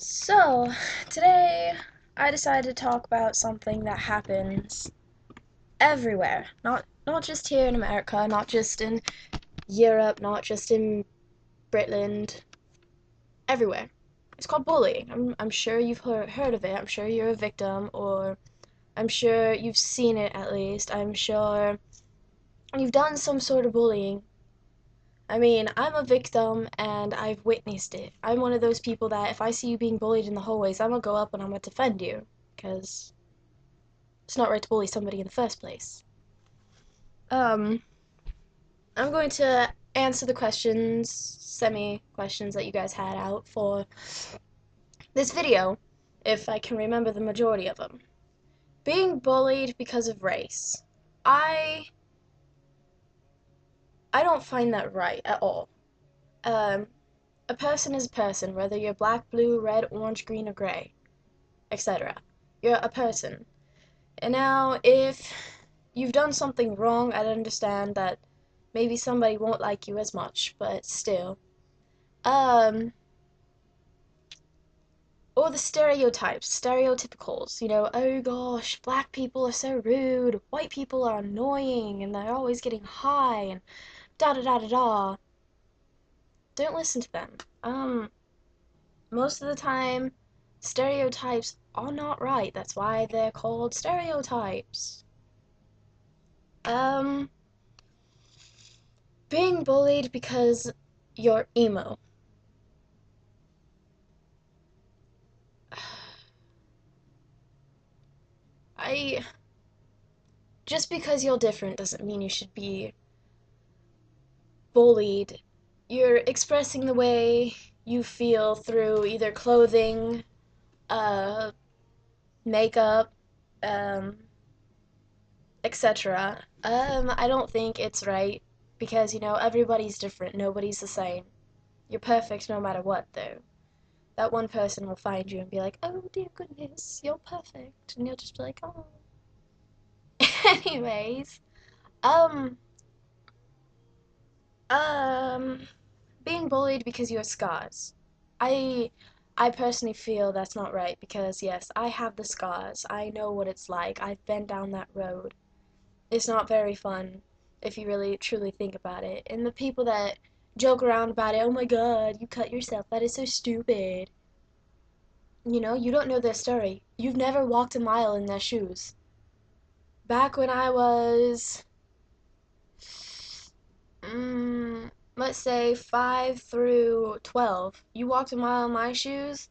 So, today I decided to talk about something that happens everywhere. Not just here in America, not just in Europe, not just in Britland, everywhere. It's called bullying. I'm sure you've heard of it. I'm sure you're a victim, or I'm sure you've seen it at least. I'm sure you've done some sort of bullying. I mean, I'm a victim and I've witnessed it. I'm one of those people that if I see you being bullied in the hallways, I'm gonna go up and I'm gonna defend you. Because it's not right to bully somebody in the first place. Um, I'm going to answer the questions, semi-questions that you guys had out for this video, if I can remember the majority of them. Being bullied because of race. I I don't find that right at all. Um, a person is a person, whether you're black, blue, red, orange, green, or gray, etc. You're a person. And now, if you've done something wrong, I understand that maybe somebody won't like you as much, but still. Um, or the stereotypes, stereotypicals, oh gosh, black people are so rude, white people are annoying, and they're always getting high, and da da da da da. Don't listen to them. Most of the time, stereotypes are not right. That's why they're called stereotypes. Um, being bullied because you're emo. I just because you're different doesn't mean you should be bullied. You're expressing the way you feel through either clothing, uh, makeup, um, etc. I don't think it's right because, everybody's different. Nobody's the same. You're perfect no matter what, though. That one person will find you and be like, oh dear goodness, you're perfect. And you'll just be like, oh. Anyways, um, um, being bullied because you have scars. I I personally feel that's not right because yes, I have the scars. I know what it's like. I've been down that road. It's not very fun if you really truly think about it. And the people that joke around about it, oh my god, you cut yourself. That is so stupid. You don't know their story. You've never walked a mile in their shoes. Back when I was let's say 5 through 12, you walked a mile in my shoes,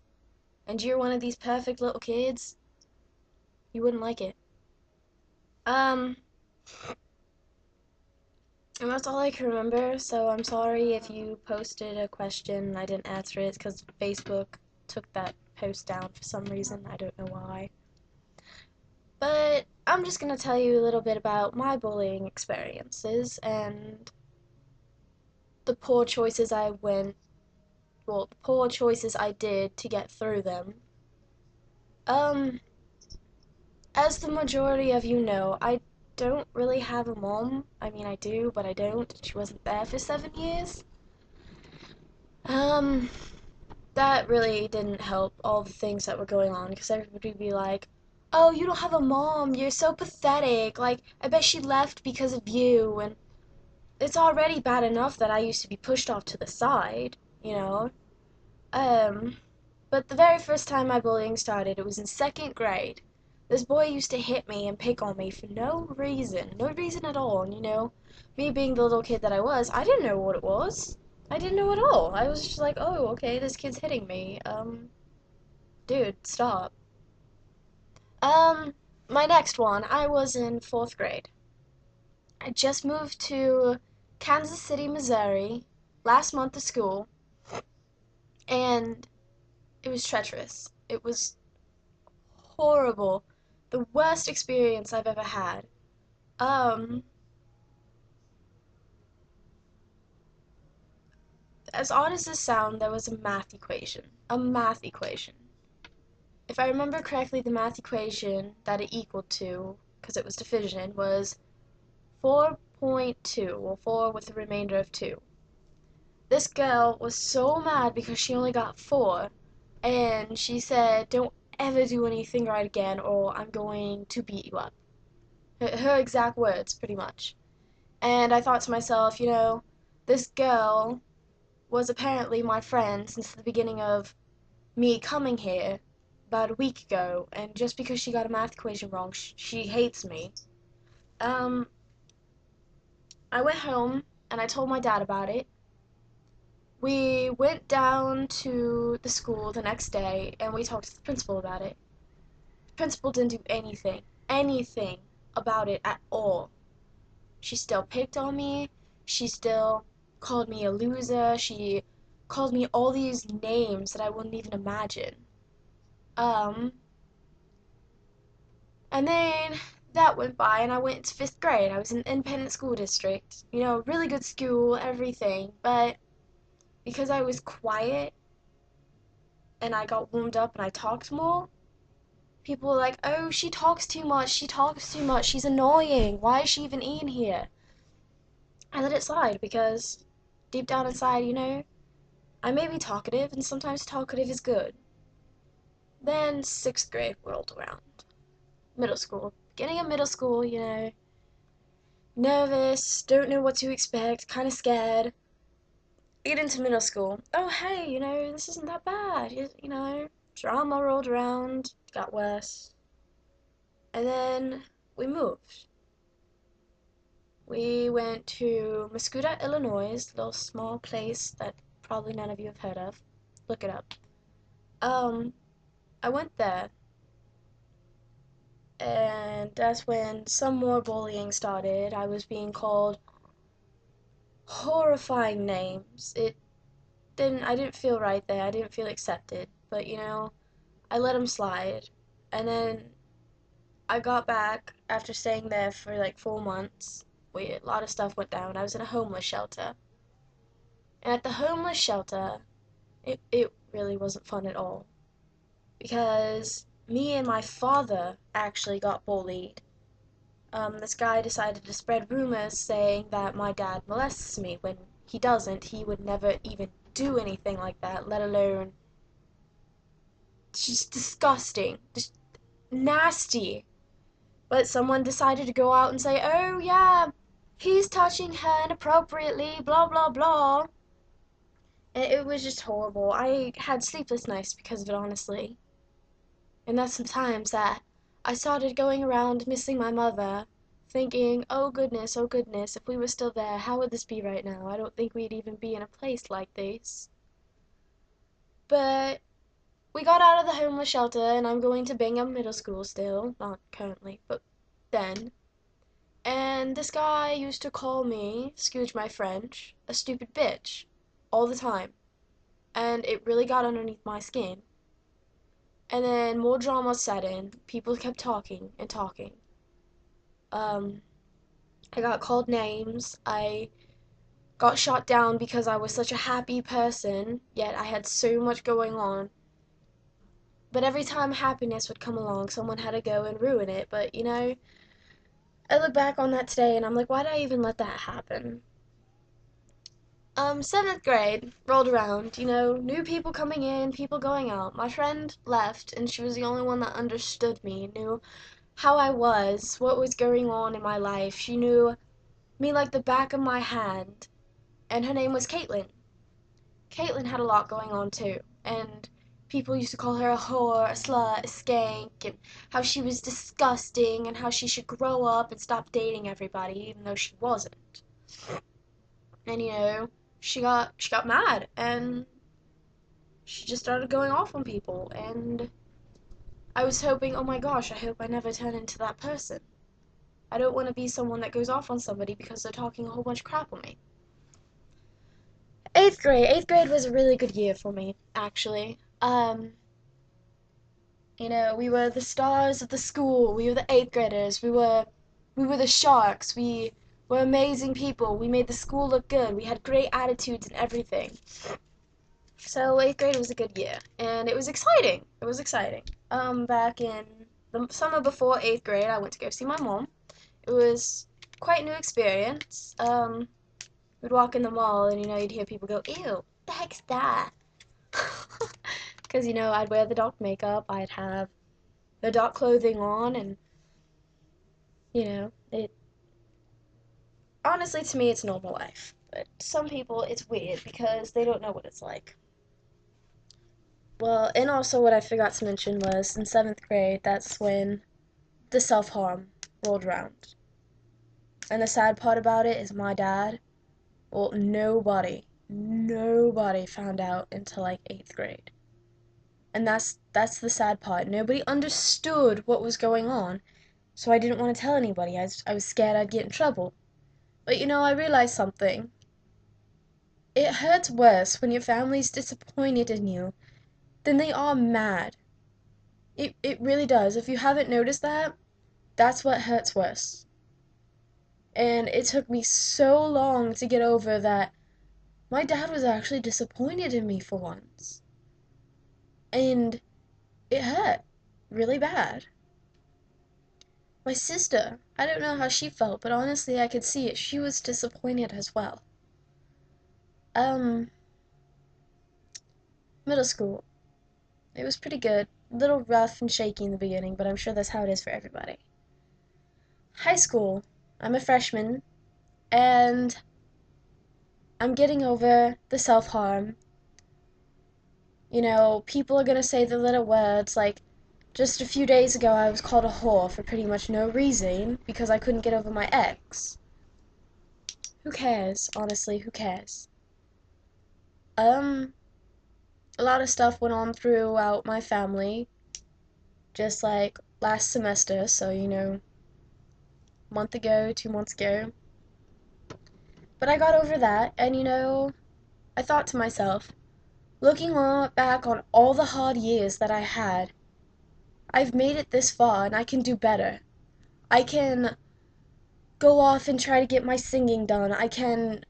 and you're one of these perfect little kids, you wouldn't like it. Um, and that's all I can remember, so I'm sorry if you posted a question and I didn't answer it, because Facebook took that post down for some reason, I don't know why. But I'm just gonna tell you a little bit about my bullying experiences and the poor choices the poor choices I did to get through them. Um, as the majority of you know, I don't really have a mom. I mean, I do, but I don't. She wasn't there for 7 years. Um, that really didn't help all the things that were going on because everybody would be like, oh, you don't have a mom. You're so pathetic. Like, I bet she left because of you. And it's already bad enough that I used to be pushed off to the side, you know? Um, but the very first time my bullying started, it was in second grade. This boy used to hit me and pick on me for no reason at all. And me being the little kid that I was, I didn't know what it was. I didn't know at all. I was just like, oh, okay, this kid's hitting me. Dude, stop. Um, my next one, I was in fourth grade. I just moved to Kansas City, Missouri, last month of school, and it was treacherous. It was horrible. The worst experience I've ever had. Um, as odd as this sounds, there was a math equation. A math equation. If I remember correctly, the math equation that it equaled to, because it was division, was 4.2, or 4 with the remainder of 2. This girl was so mad because she only got 4, and she said, "Don't ever do anything right again, or I'm going to beat you up." Her exact words, pretty much. And I thought to myself, this girl was apparently my friend since the beginning of me coming here about a week ago, and just because she got a math equation wrong, she hates me. Um, I went home and I told my dad about it. We went down to the school the next day and we talked to the principal about it. The principal didn't do anything about it at all. She still picked on me. She still called me a loser. She called me all these names that I wouldn't even imagine. Um, and then that went by and I went to fifth grade. I was in an independent school district. Really good school, everything. But because I was quiet and I got warmed up and I talked more, people were like, "Oh, she talks too much. She talks too much. She's annoying. Why is she even in here?" I let it slide because deep down inside, I may be talkative, and sometimes talkative is good. Then sixth grade rolled around. Middle school. Beginning of middle school, nervous, don't know what to expect, kind of scared. Get into middle school. Oh, hey, this isn't that bad. Drama rolled around, got worse. And then we moved. We went to Muscuda, Illinois, a little small place that probably none of you have heard of. Look it up. Um, I went there, and that's when some more bullying started. I was being called horrifying names. I didn't feel right there. I didn't feel accepted. But, I let them slide. And then I got back after staying there for like 4 months. A lot of stuff went down. I was in a homeless shelter. And at the homeless shelter, it really wasn't fun at all. Because me and my father actually got bullied. This guy decided to spread rumors saying that my dad molests me when he doesn't. He would never even do anything like that, let alone. It's just disgusting. Just nasty. But someone decided to go out and say, "Oh, yeah, he's touching her inappropriately, blah, blah, blah." And it was just horrible. I had sleepless nights because of it, honestly. And that's sometimes that I started going around missing my mother, thinking, oh goodness, if we were still there, how would this be right now? I don't think we'd even be in a place like this. But we got out of the homeless shelter, and I'm going to Bingham Middle School still. Not currently, but then. And this guy used to call me, excuse my French, a stupid bitch. All the time. And it really got underneath my skin. And then more drama set in. People kept talking and talking. Um, I got called names. I got shot down because I was such a happy person, yet I had so much going on. But every time happiness would come along, someone had to go and ruin it. But, I look back on that today and I'm like, why did I even let that happen? Seventh grade rolled around, new people coming in, people going out. My friend left, and she was the only one that understood me, knew how I was, what was going on in my life. She knew me like the back of my hand, and her name was Caitlin. Caitlin had a lot going on too, and people used to call her a whore, a slut, a skank, and how she was disgusting, and how she should grow up and stop dating everybody, even though she wasn't. And she got mad, and she just started going off on people, and I was hoping, oh my gosh, I hope I never turn into that person. I don't want to be someone that goes off on somebody because they're talking a whole bunch of crap on me. Eighth grade was a really good year for me, actually. We were the stars of the school. We were the eighth graders. We were the sharks. We were amazing people. We made the school look good. We had great attitudes and everything. So eighth grade was a good year, and it was exciting. It was exciting. Back in the summer before eighth grade, I went to go see my mom. It was quite a new experience. We'd walk in the mall, and you'd hear people go, "Ew, what the heck's that?" Because, I'd wear the dark makeup, I'd have the dark clothing on, and, it honestly, to me, it's normal life. But some people, it's weird because they don't know what it's like. Well, and also what I forgot to mention was in seventh grade, that's when the self harm rolled around. And the sad part about it is my dad, well, nobody found out until like eighth grade. And that's the sad part. Nobody understood what was going on, so I didn't want to tell anybody. I was scared I'd get in trouble. But I realized something. It hurts worse when your family's disappointed in you than they are mad. It really does. If you haven't noticed that, that's what hurts worse. And it took me so long to get over that my dad was actually disappointed in me for once. And it hurt really bad. My sister, I don't know how she felt, but honestly, I could see it. She was disappointed as well. Um, Middle school. It was pretty good. A little rough and shaky in the beginning, but I'm sure that's how it is for everybody. High school. I'm a freshman, and I'm getting over the self harm. People are gonna say the little words like, just a few days ago I was called a whore for pretty much no reason because I couldn't get over my ex. Who cares? Honestly, who cares? Um, a lot of stuff went on throughout my family, just like last semester, so a month ago, 2 months ago. But I got over that, and I thought to myself, looking back on all the hard years that I had, I've made it this far and I can do better. I can go off and try to get my singing done. I can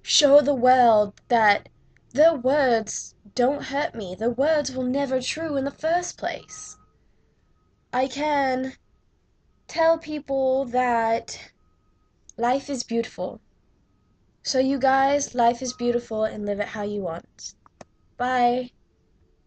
show the world that the words don't hurt me. The words were never true in the first place. I can tell people that life is beautiful. So you guys, life is beautiful and live it how you want. Bye.